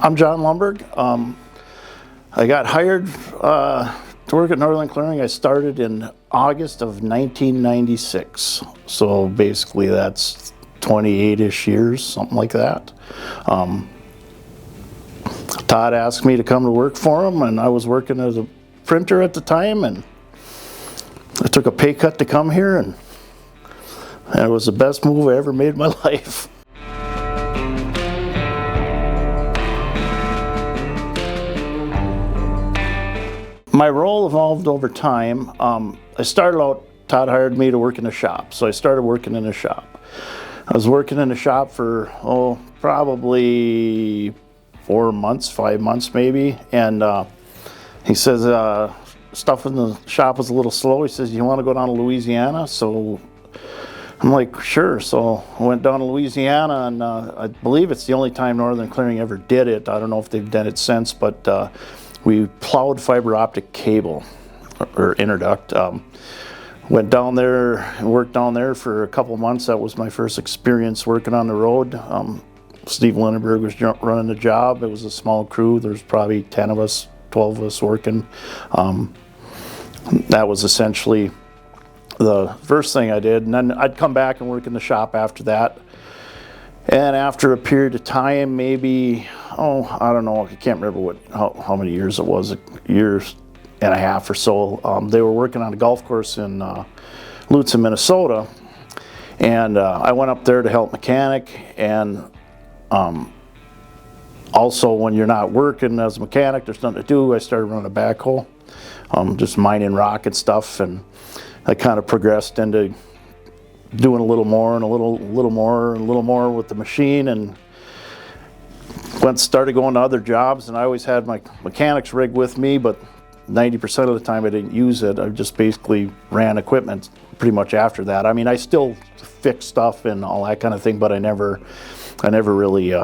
I'm Jon Lumberg. I got hired to work at Northern Clearing. I started in August of 1996. So basically that's 28-ish years, something like that. Todd asked me to come to work for him, and I was working as a printer at the time, and I took a pay cut to come here, and it was the best move I ever made in my life. My role evolved over time. I started out, Todd hired me to work in a shop, so I started working in a shop. I was working in a shop for, probably 4 months, 5 months maybe, and he says, stuff in the shop was a little slow. He says, you want to go down to Louisiana? So I'm like, sure. So I went down to Louisiana, and I believe it's the only time Northern Clearing ever did it. I don't know if they've done it since, but we plowed fiber optic cable, or interduct. Went down there and worked down there for a couple months. That was my first experience working on the road. Steve Lindenberg was running the job. It was a small crew. There's probably 10 of us, 12 of us working. That was essentially the first thing I did. And then I'd come back and work in the shop after that. And after a period of time, maybe, I don't know, I can't remember how many years it was, a year and a half or so, they were working on a golf course in Lutz, Minnesota. And I went up there to help mechanic, and also when you're not working as a mechanic, there's nothing to do, I started running a backhoe, just mining rock and stuff, and I kind of progressed into doing a little more and a little more and a little more with the machine, and started going to other jobs. And I always had my mechanics rig with me, but 90% of the time I didn't use it. I just basically ran equipment pretty much after that. I mean, I still fixed stuff and all that kind of thing, but I never really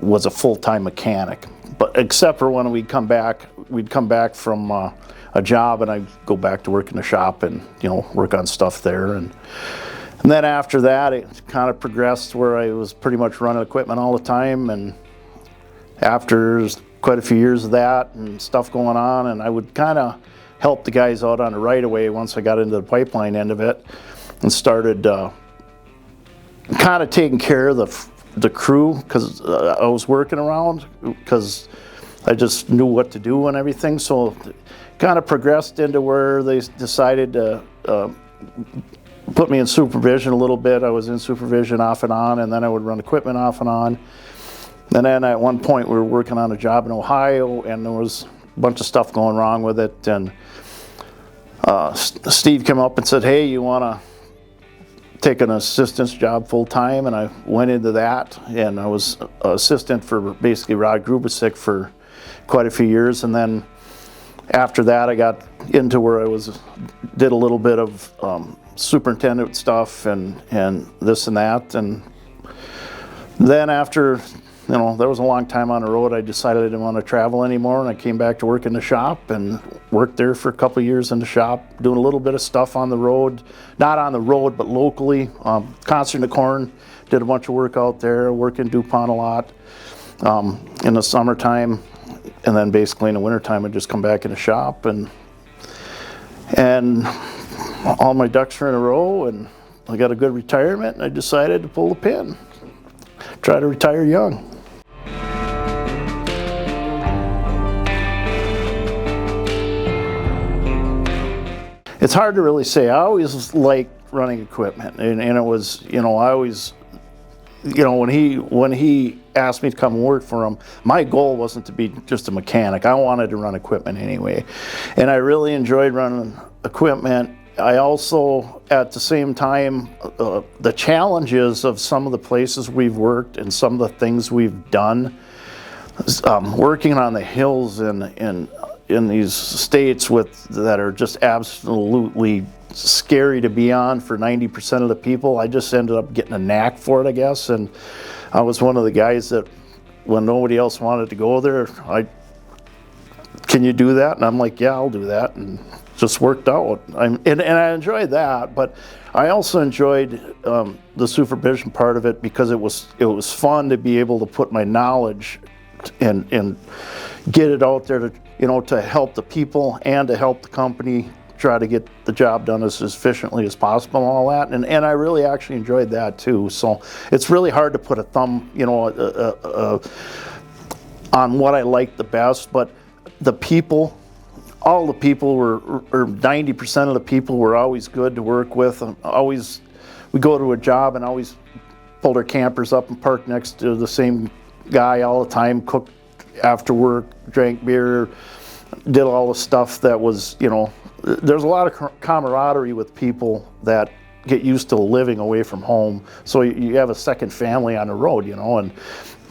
was a full-time mechanic. But except for when we'd come back from a job, and I'd go back to work in the shop and work on stuff there. And then after that, it kind of progressed where I was pretty much running equipment all the time. And after quite a few years of that and stuff going on, and I would kind of help the guys out on the right of way once I got into the pipeline end of it, and started kind of taking care of the crew, because I was working around, because I just knew what to do and everything. So kind of progressed into where they decided to put me in supervision a little bit. I was in supervision off and on, and then I would run equipment off and on. And then at one point we were working on a job in Ohio, and there was a bunch of stuff going wrong with it. And Steve came up and said, hey, you want to take an assistant's job full time? And I went into that, and I was assistant for basically Rod Grubasic for quite a few years. And then after that, I got into where I did a little bit of superintendent stuff and this and that. And then after, there was a long time on the road, I decided I didn't want to travel anymore, and I came back to work in the shop and worked there for a couple of years in the shop, doing a little bit of stuff on the road, not on the road, but locally. Concert in the Corn, did a bunch of work out there, worked in DuPont a lot in the summertime. And then basically in the wintertime, I'd just come back in the shop, and all my ducks were in a row, and I got a good retirement, and I decided to pull the pin, try to retire young. It's hard to really say. I always liked running equipment, and it was, I always, when he asked me to come work for him, my goal wasn't to be just a mechanic. I wanted to run equipment anyway, and I really enjoyed running equipment. I also, at the same time, the challenges of some of the places we've worked and some of the things we've done, working on the hills in these states that are just absolutely scary to be on for 90% of the people. I just ended up getting a knack for it, I guess, and I was one of the guys that when nobody else wanted to go there, can you do that? And I'm like, yeah, I'll do that. And just worked out. And I enjoyed that, but I also enjoyed the supervision part of it because it was fun to be able to put my knowledge and get it out there to help the people and to help the company try to get the job done as efficiently as possible and all that. And I really actually enjoyed that too. So it's really hard to put a thumb, on what I liked the best, but the people, all the people were, or 90% of the people were always good to work with. We go to a job and always pulled our campers up and parked next to the same guy all the time, cooked after work, drank beer, did all the stuff that was, there's a lot of camaraderie with people that get used to living away from home. So you have a second family on the road, and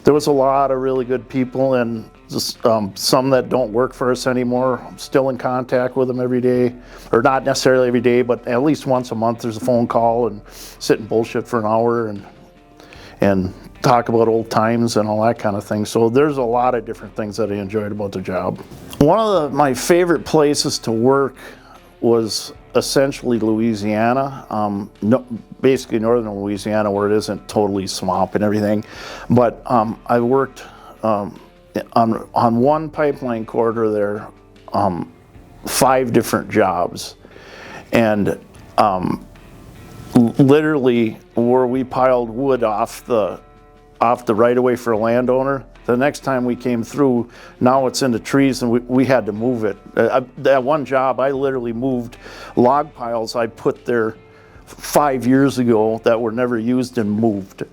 there was a lot of really good people, and just, some that don't work for us anymore. I'm still in contact with them every day, or not necessarily every day, but at least once a month there's a phone call and sit and bullshit for an hour and talk about old times and all that kind of thing. So there's a lot of different things that I enjoyed about the job. One of my favorite places to work was essentially Louisiana, basically northern Louisiana, where it isn't totally swamp and everything. But I worked on one pipeline corridor there, 5 different jobs, and literally where we piled wood off the right of way for a landowner. The next time we came through, now it's in the trees, and we had to move it. That one job, I literally moved log piles I put there 5 years ago that were never used and moved.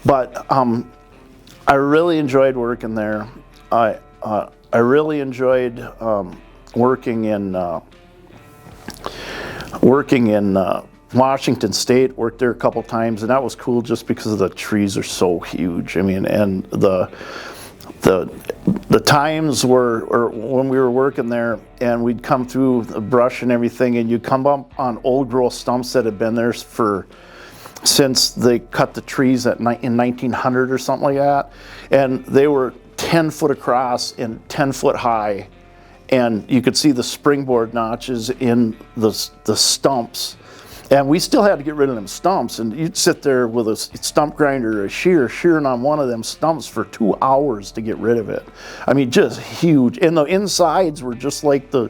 But I really enjoyed working there. I really enjoyed working in Washington State. Worked there a couple times, and that was cool just because the trees are so huge. And the times were when we were working there, and we'd come through the brush and everything, and you'd come up on old growth stumps that had been there since they cut the trees in 1900 or something like that, and they were 10 foot across and 10 foot high, and you could see the springboard notches in the stumps. And we still had to get rid of them stumps, and you'd sit there with a stump grinder or a shearing on one of them stumps for 2 hours to get rid of it. Just huge. And the insides were just like the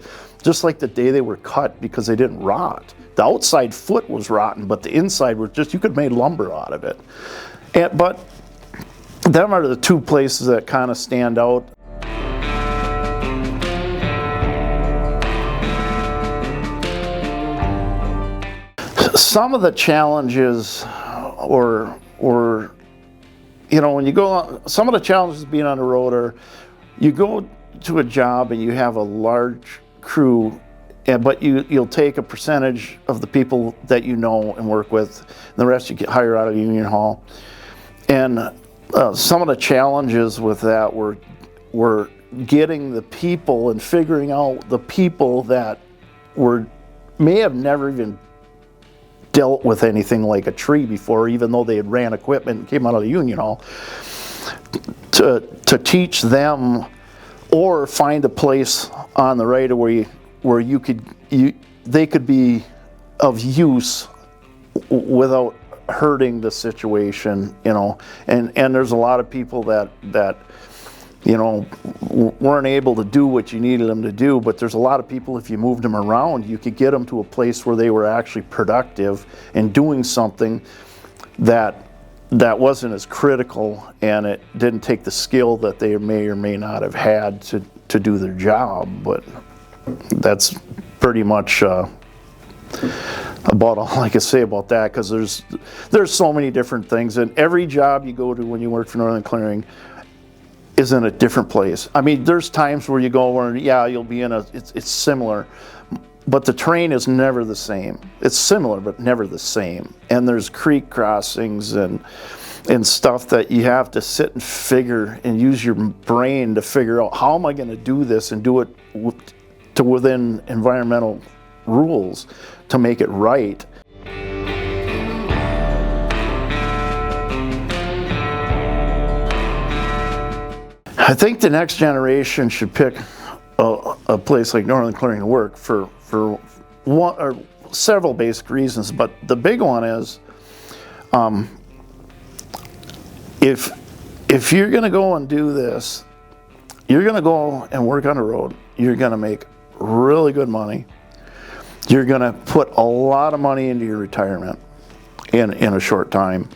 day they were cut, because they didn't rot. The outside foot was rotten, but the inside was you could make lumber out of it. But them are the 2 places that kind of stand out. Some of the challenges, when you go on, some of the challenges being on the road are, you go to a job and you have a large crew, but you'll take a percentage of the people that you know and work with, and the rest you get hire out of Union Hall. And some of the challenges with that were getting the people and figuring out the people that may have never even dealt with anything like a tree before, even though they had ran equipment and came out of the Union Hall, to teach them, or find a place on the right of way where they could be of use without hurting the situation, and there's a lot of people that weren't able to do what you needed them to do, but there's a lot of people, if you moved them around, you could get them to a place where they were actually productive and doing something that wasn't as critical, and it didn't take the skill that they may or may not have had to do their job. But that's pretty much about all I can say about that, because there's so many different things, and every job you go to when you work for Northern Clearing is in a different place. There's times where you go where, you'll be in it's similar, but the terrain is never the same. It's similar, but never the same. And there's creek crossings and stuff that you have to sit and figure and use your brain to figure out, how am I going to do this and do it to within environmental rules to make it right. I think the next generation should pick a place like Northern Clearing to work for for one or several basic reasons, but the big one is if you're going to go and do this, you're going to go and work on the road. You're going to make really good money. You're going to put a lot of money into your retirement in a short time.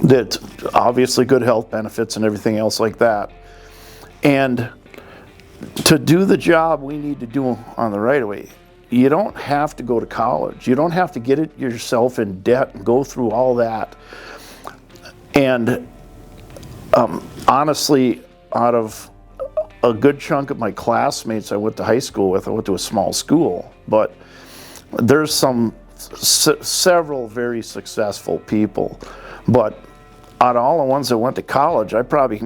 That's obviously good health benefits and everything else like that. And to do the job we need to do on the right of way, you don't have to go to college. You don't have to get it yourself in debt and go through all that. And honestly, out of a good chunk of my classmates I went to high school with, I went to a small school, but there's several very successful people. But out of all the ones that went to college, I probably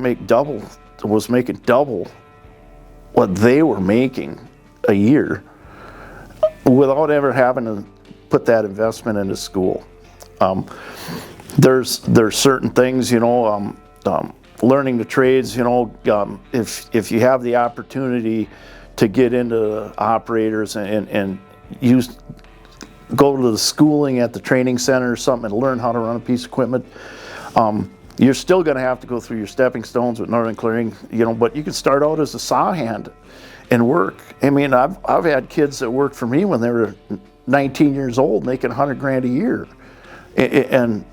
was making double what they were making a year without ever having to put that investment into school. There's certain things, learning the trades, if you have the opportunity to get into operators and go to the schooling at the training center or something and learn how to run a piece of equipment, you're still going to have to go through your stepping stones with Northern Clearing, but you can start out as a saw hand and work. I mean, I've had kids that worked for me when they were 19 years old making $100,000 a year. And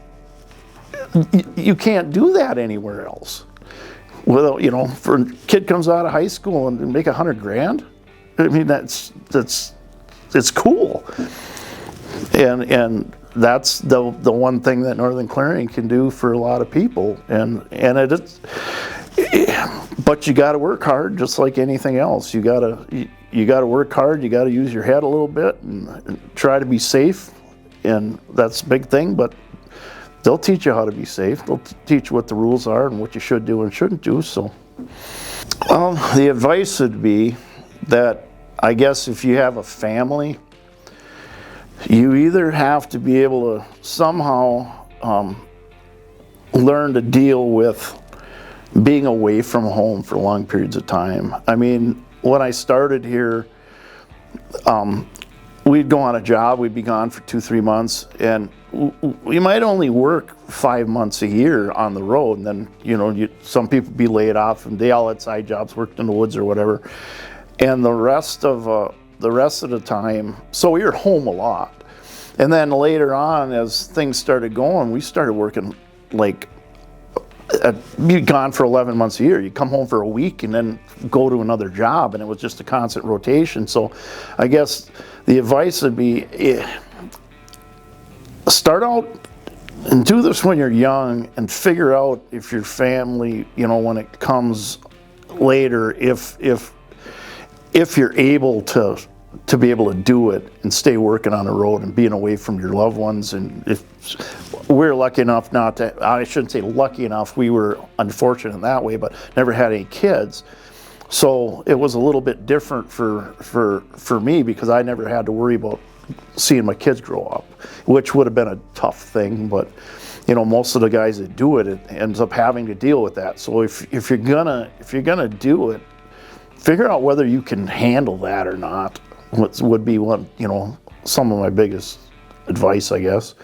you can't do that anywhere else. Without, for a kid comes out of high school and make $100,000, I mean, it's cool. And that's the one thing that Northern Clearing can do for a lot of people. But you got to work hard, just like anything else. You got to work hard. You got to use your head a little bit and try to be safe. And that's a big thing. But they'll teach you how to be safe. They'll teach you what the rules are and what you should do and shouldn't do. So, well, the advice would be that I guess if you have a family, you either have to be able to somehow learn to deal with being away from home for long periods of time. I mean, when I started here, we'd go on a job, we'd be gone for 2-3 months, and we might only work 5 months a year on the road, and then some people be laid off and they all had side jobs, worked in the woods or whatever, and the rest of the time, so we were home a lot. And then later on, as things started going, we started working you'd gone for 11 months a year. You come home for a week and then go to another job, and it was just a constant rotation. So I guess the advice would be start out and do this when you're young and figure out if your family, when it comes later, if you're able to be able to do it and stay working on the road and being away from your loved ones. And if we're lucky enough I shouldn't say lucky enough, we were unfortunate in that way, but never had any kids. So it was a little bit different for me because I never had to worry about seeing my kids grow up, which would have been a tough thing. But most of the guys that do it ends up having to deal with that. So if you're gonna do it, figure out whether you can handle that or not. Would be some of my biggest advice, I guess.